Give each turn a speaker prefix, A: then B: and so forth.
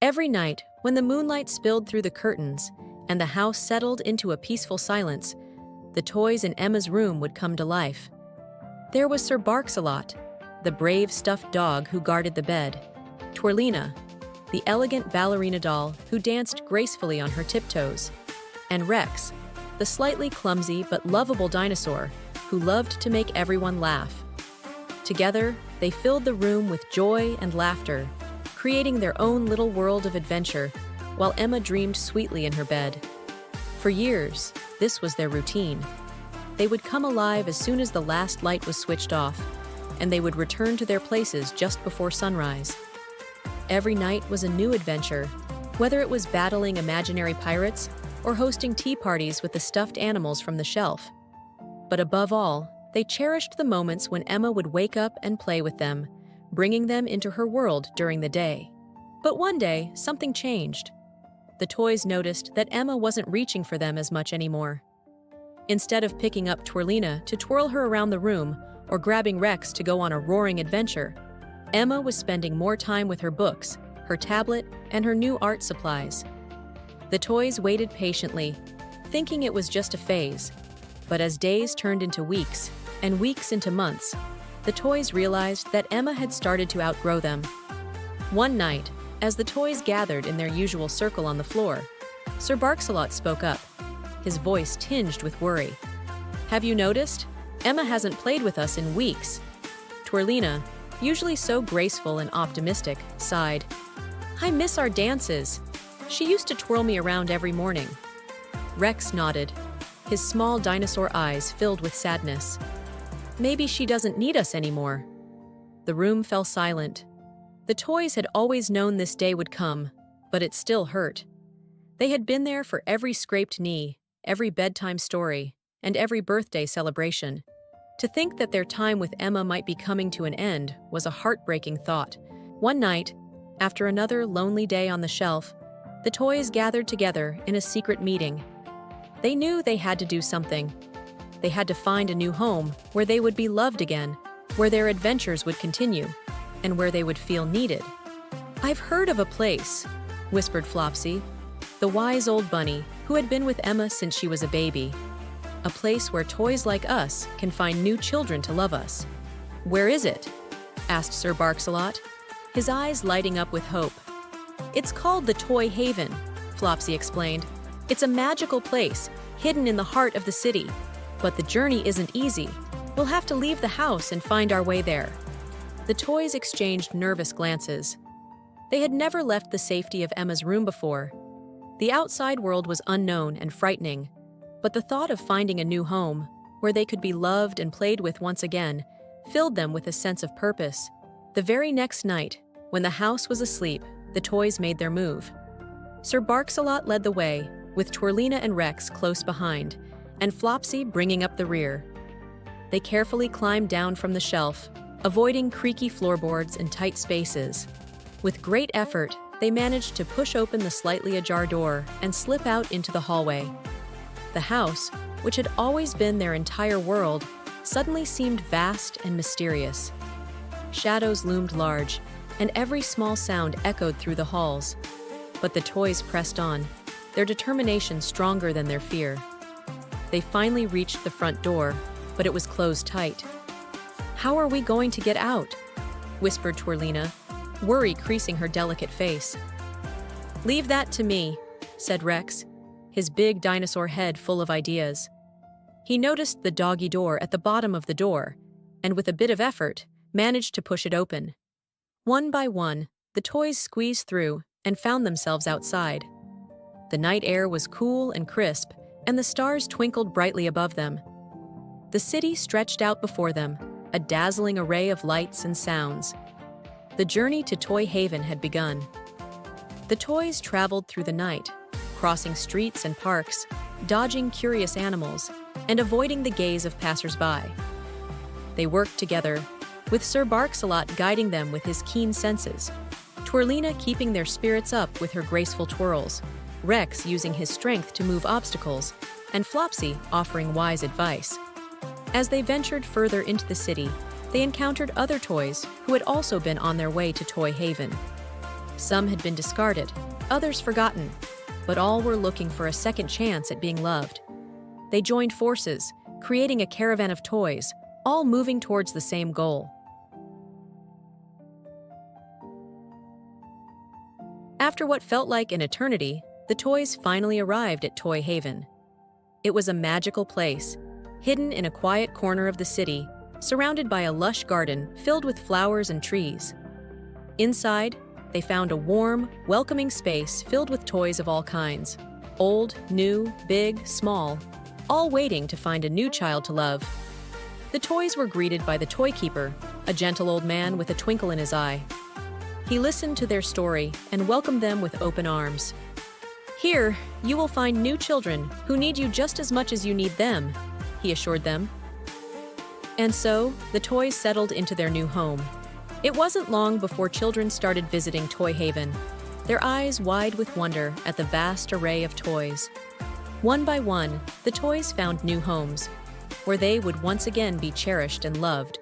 A: Every night, when the moonlight spilled through the curtains and the house settled into a peaceful silence, the toys in Emma's room would come to life. There was Sir Barksalot, the brave stuffed dog who guarded the bed; Twirlina, the elegant ballerina doll who danced gracefully on her tiptoes; and Rex, the slightly clumsy but lovable dinosaur who loved to make everyone laugh. Together, they filled the room with joy and laughter, creating their own little world of adventure, while Emma dreamed sweetly in her bed. For years, this was their routine. They would come alive as soon as the last light was switched off, and they would return to their places just before sunrise. Every night was a new adventure, whether it was battling imaginary pirates or hosting tea parties with the stuffed animals from the shelf. But above all, they cherished the moments when Emma would wake up and play with them, bringing them into her world during the day. But one day, something changed. The toys noticed that Emma wasn't reaching for them as much anymore. Instead of picking up Twirlina to twirl her around the room or grabbing Rex to go on a roaring adventure, Emma was spending more time with her books, her tablet, and her new art supplies. The toys waited patiently, thinking it was just a phase. But as days turned into weeks, and weeks into months, the toys realized that Emma had started to outgrow them. One night, as the toys gathered in their usual circle on the floor, Sir Barksalot spoke up, his voice tinged with worry. "Have you noticed? Emma hasn't played with us in weeks." Twirlina, usually so graceful and optimistic, sighed. "I miss our dances. She used to twirl me around every morning." Rex nodded, his small dinosaur eyes filled with sadness. "Maybe she doesn't need us anymore." The room fell silent. The toys had always known this day would come, but it still hurt. They had been there for every scraped knee, every bedtime story, and every birthday celebration. To think that their time with Emma might be coming to an end was a heartbreaking thought. One night, after another lonely day on the shelf, the toys gathered together in a secret meeting. They knew they had to do something. They had to find a new home where they would be loved again, where their adventures would continue, and where they would feel needed. "I've heard of a place," whispered Flopsy, the wise old bunny who had been with Emma since she was a baby. "A place where toys like us can find new children to love us." "Where is it?" asked Sir Barksalot, his eyes lighting up with hope. "It's called the Toy Haven," Flopsy explained. "It's a magical place, hidden in the heart of the city. But the journey isn't easy. We'll have to leave the house and find our way there." The toys exchanged nervous glances. They had never left the safety of Emma's room before. The outside world was unknown and frightening, but the thought of finding a new home, where they could be loved and played with once again, filled them with a sense of purpose. The very next night, when the house was asleep, the toys made their move. Sir Barksalot led the way, with Twirlina and Rex close behind, and Flopsy bringing up the rear. They carefully climbed down from the shelf, avoiding creaky floorboards and tight spaces. With great effort, they managed to push open the slightly ajar door and slip out into the hallway. The house, which had always been their entire world, suddenly seemed vast and mysterious. Shadows loomed large, and every small sound echoed through the halls. But the toys pressed on, their determination stronger than their fear. They finally reached the front door, but it was closed tight. "How are we going to get out?" whispered Twirlina, worry creasing her delicate face. "Leave that to me," said Rex, his big dinosaur head full of ideas. He noticed the doggy door at the bottom of the door, and with a bit of effort, managed to push it open. One by one, the toys squeezed through and found themselves outside. The night air was cool and crisp, and the stars twinkled brightly above them. The city stretched out before them, a dazzling array of lights and sounds. The journey to Toy Haven had begun. The toys traveled through the night, crossing streets and parks, dodging curious animals, and avoiding the gaze of passers-by. They worked together, with Sir Barksalot guiding them with his keen senses, Twirlina keeping their spirits up with her graceful twirls, Rex using his strength to move obstacles, and Flopsy offering wise advice. As they ventured further into the city, they encountered other toys who had also been on their way to Toy Haven. Some had been discarded, others forgotten, but all were looking for a second chance at being loved. They joined forces, creating a caravan of toys, all moving towards the same goal. After what felt like an eternity, the toys finally arrived at Toy Haven. It was a magical place, hidden in a quiet corner of the city, surrounded by a lush garden filled with flowers and trees. Inside, they found a warm, welcoming space filled with toys of all kinds, old, new, big, small, all waiting to find a new child to love. The toys were greeted by the toy keeper, a gentle old man with a twinkle in his eye. He listened to their story and welcomed them with open arms. "Here, you will find new children who need you just as much as you need them," he assured them. And so, the toys settled into their new home. It wasn't long before children started visiting Toy Haven, their eyes wide with wonder at the vast array of toys. One by one, the toys found new homes, where they would once again be cherished and loved.